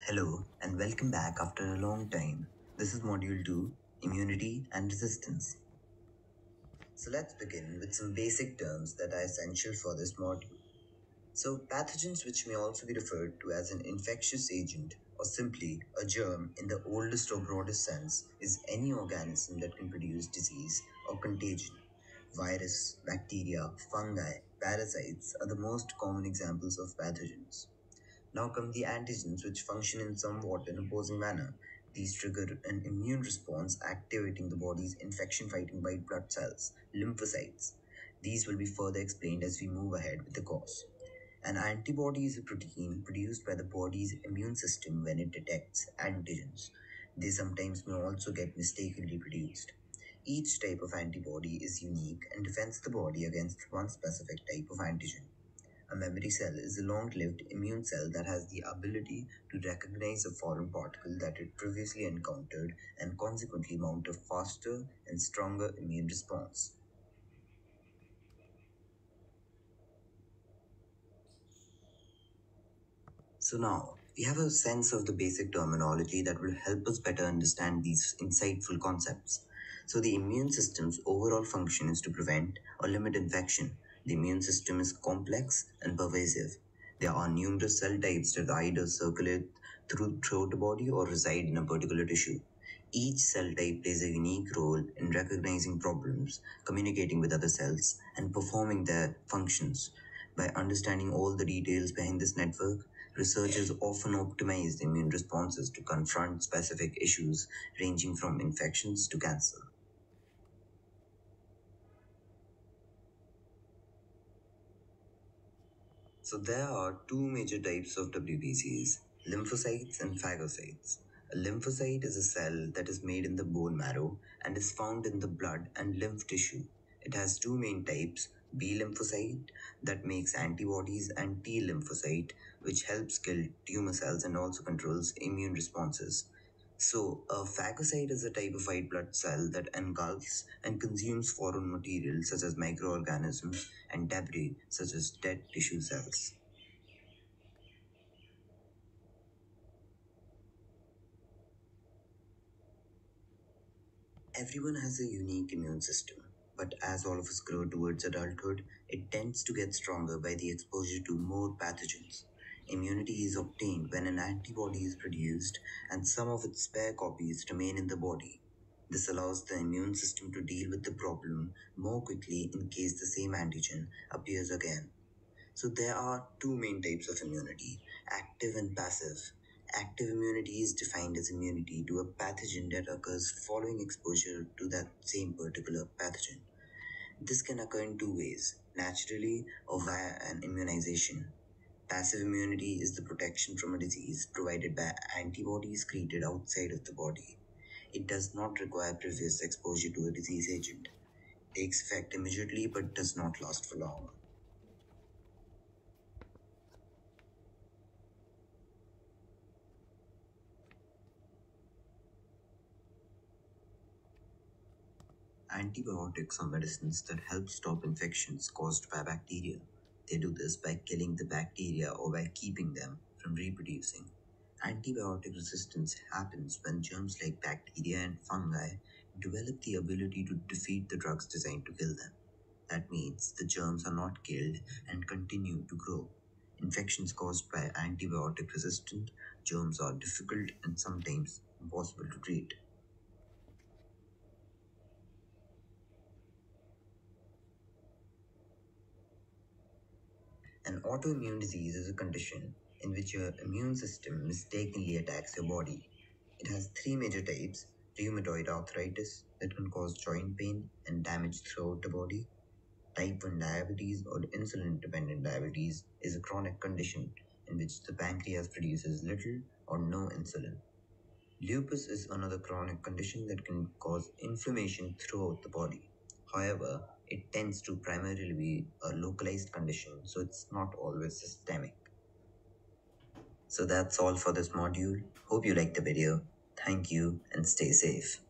Hello and welcome back after a long time. This is Module 2, Immunity and Resistance. So let's begin with some basic terms that are essential for this module. So pathogens, which may also be referred to as an infectious agent or simply a germ in the oldest or broadest sense, is any organism that can produce disease or contagion. Virus, bacteria, fungi, parasites are the most common examples of pathogens. Now come the antigens, which function in somewhat an opposing manner. These trigger an immune response, activating the body's infection fighting white blood cells, lymphocytes. These will be further explained as we move ahead with the course. An antibody is a protein produced by the body's immune system when it detects antigens. They sometimes may also get mistakenly produced. Each type of antibody is unique and defends the body against one specific type of antigen. A memory cell is a long-lived immune cell that has the ability to recognize a foreign particle that it previously encountered and consequently mount a faster and stronger immune response. So now, we have a sense of the basic terminology that will help us better understand these insightful concepts. So the immune system's overall function is to prevent or limit infection. The immune system is complex and pervasive. There are numerous cell types that either circulate throughout the body or reside in a particular tissue. Each cell type plays a unique role in recognizing problems, communicating with other cells, and performing their functions. By understanding all the details behind this network, researchers often optimize the immune responses to confront specific issues ranging from infections to cancer. So there are two major types of WBCs, lymphocytes and phagocytes. A lymphocyte is a cell that is made in the bone marrow and is found in the blood and lymph tissue. It has two main types, B lymphocyte that makes antibodies and T lymphocyte which helps kill tumor cells and also controls immune responses. So, a phagocyte is a type of white blood cell that engulfs and consumes foreign material such as microorganisms and debris such as dead tissue cells. Everyone has a unique immune system, but as all of us grow towards adulthood, it tends to get stronger by the exposure to more pathogens. Immunity is obtained when an antibody is produced and some of its spare copies remain in the body. This allows the immune system to deal with the problem more quickly in case the same antigen appears again. So there are two main types of immunity, active and passive. Active immunity is defined as immunity to a pathogen that occurs following exposure to that same particular pathogen. This can occur in two ways, naturally or via an immunization. Passive immunity is the protection from a disease provided by antibodies created outside of the body. It does not require previous exposure to a disease agent. It takes effect immediately but does not last for long. Antibiotics are medicines that help stop infections caused by bacteria. They do this by killing the bacteria or by keeping them from reproducing. Antibiotic resistance happens when germs like bacteria and fungi develop the ability to defeat the drugs designed to kill them. That means the germs are not killed and continue to grow. Infections caused by antibiotic resistant germs are difficult and sometimes impossible to treat. An autoimmune disease is a condition in which your immune system mistakenly attacks your body. It has three major types: rheumatoid arthritis that can cause joint pain and damage throughout the body. Type 1 diabetes or insulin dependent diabetes is a chronic condition in which the pancreas produces little or no insulin. Lupus is another chronic condition that can cause inflammation throughout the body. However, it tends to primarily be a localized condition, so it's not always systemic. So that's all for this module. Hope you liked the video. Thank you and stay safe.